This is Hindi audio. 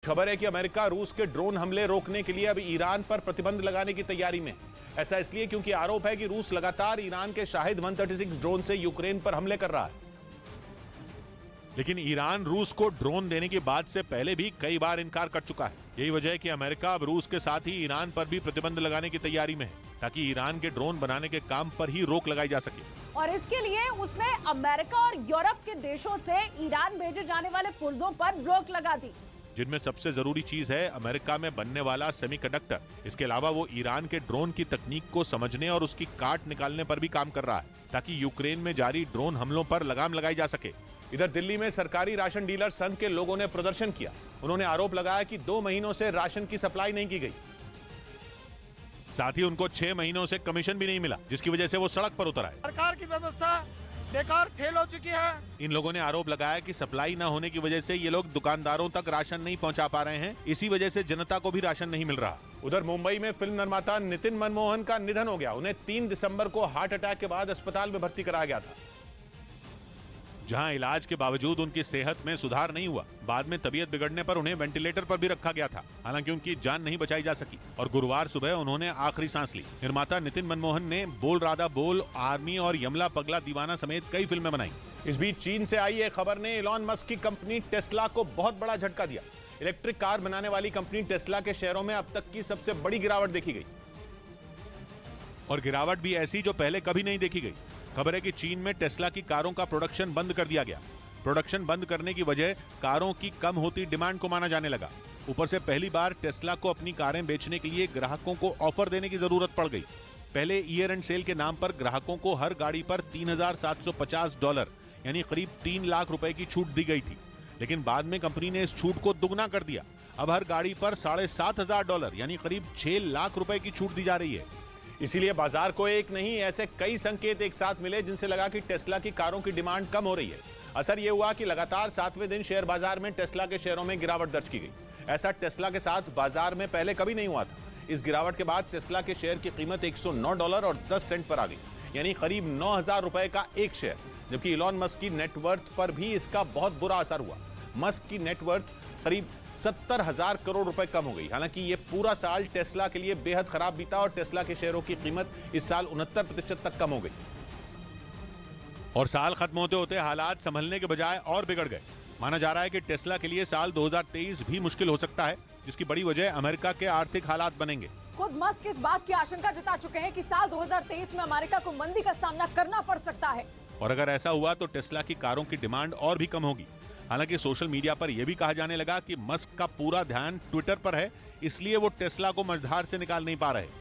खबर है कि अमेरिका रूस के ड्रोन हमले रोकने के लिए अब ईरान पर प्रतिबंध लगाने की तैयारी में। ऐसा इसलिए क्योंकि आरोप है कि रूस लगातार ईरान के शाहिद 136 ड्रोन से यूक्रेन पर हमले कर रहा है। लेकिन ईरान रूस को ड्रोन देने की बात से पहले भी कई बार इनकार कर चुका है। यही वजह है कि अमेरिका अब रूस के साथ ही ईरान पर भी प्रतिबंध लगाने की तैयारी में है, ताकि ईरान के ड्रोन बनाने के काम पर ही रोक लगाई जा सके। और इसके लिए उसने अमेरिका और यूरोप के देशों से ईरान भेजे जाने वाले पुर्जों पर रोक लगा दी, जिनमें सबसे जरूरी चीज है अमेरिका में बनने वाला सेमीकंडक्टर। इसके अलावा वो ईरान के ड्रोन की तकनीक को समझने और उसकी काट निकालने पर भी काम कर रहा है, ताकि यूक्रेन में जारी ड्रोन हमलों पर लगाम लगाई जा सके। इधर दिल्ली में सरकारी राशन डीलर संघ के लोगों ने प्रदर्शन किया। उन्होंने आरोप लगाया कि 2 महीनों से राशन की सप्लाई नहीं की गई। साथ ही उनको 6 महीनों से कमीशन भी नहीं मिला, जिसकी वजह से वो सड़क पर उतर आए। सरकार की व्यवस्था बेकार फेल हो चुकी है। इन लोगों ने आरोप लगाया कि सप्लाई न होने की वजह से ये लोग दुकानदारों तक राशन नहीं पहुंचा पा रहे हैं। इसी वजह से जनता को भी राशन नहीं मिल रहा। उधर मुंबई में फिल्म निर्माता नितिन मनमोहन का निधन हो गया। उन्हें 3 दिसंबर को हार्ट अटैक के बाद अस्पताल में भर्ती कराया गया था, जहां इलाज के बावजूद उनकी सेहत में सुधार नहीं हुआ। बाद में तबीयत बिगड़ने पर उन्हें वेंटिलेटर पर भी रखा गया था। हालांकि उनकी जान नहीं बचाई जा सकी और गुरुवार सुबह उन्होंने आखिरी सांस ली। निर्माता नितिन मनमोहन ने बोल राधा बोल, आर्मी और यमला पगला दीवाना समेत कई फिल्में बनाई। इस बीच चीन से आई एक खबर ने इलॉन मस्क की कंपनी टेस्ला को बहुत बड़ा झटका दिया। इलेक्ट्रिक कार बनाने वाली कंपनी टेस्ला के शेयरों में अब तक की सबसे बड़ी गिरावट देखी गई, और गिरावट भी ऐसी जो पहले कभी नहीं देखी गई। खबर है कि चीन में टेस्ला की कारों का प्रोडक्शन बंद कर दिया गया। प्रोडक्शन बंद करने की वजह कारों की कम होती डिमांड को माना जाने लगा। ऊपर से पहली बार टेस्ला को अपनी कारें बेचने के लिए ग्राहकों को ऑफर देने की जरूरत पड़ गई। पहले ईयर एंड सेल के नाम पर ग्राहकों को हर गाड़ी पर $3,750 यानी करीब 3 लाख रुपए की छूट दी गई थी। लेकिन बाद में कंपनी ने इस छूट को दुगना कर दिया। अब हर गाड़ी पर $7,500 यानी करीब 6 लाख रुपए की छूट दी जा रही है। इसीलिए बाजार को एक नहीं ऐसे कई संकेत एक साथ मिले, जिनसे लगा कि टेस्ला की कारों की डिमांड कम हो रही है। असर यह हुआ कि लगातार 7वें दिन शेयर बाजार में टेस्ला के शेयरों में गिरावट दर्ज की गई। ऐसा टेस्ला के साथ बाजार में पहले कभी नहीं हुआ था। इस गिरावट के बाद टेस्ला के शेयर की कीमत $109.10 पर आ गई, यानी करीब 9,000 रुपए का एक शेयर। जबकि इलॉन मस्क की नेटवर्थ पर भी इसका बहुत बुरा असर हुआ। मस्क की नेटवर्थ करीब 70,000 करोड़ रुपए कम हो गई। हालांकि यह पूरा साल टेस्ला के लिए बेहद खराब बीता और टेस्ला के शेयरों की कीमत इस साल 69% तक कम हो गई। और साल खत्म होते होते हालात संभलने के बजाय और बिगड़ गए। माना जा रहा है कि टेस्ला के लिए साल 2023 भी मुश्किल हो सकता है, जिसकी बड़ी वजह अमेरिका के आर्थिक हालात बनेंगे। खुद मस्क इस बात की आशंका जता चुके हैं कि साल 2023 में अमेरिका को मंदी का सामना करना पड़ सकता है। और अगर ऐसा हुआ तो टेस्ला की कारों की डिमांड और भी कम होगी। हालांकि सोशल मीडिया पर यह भी कहा जाने लगा कि मस्क का पूरा ध्यान ट्विटर पर है, इसलिए वो टेस्ला को मझधार से निकाल नहीं पा रहे।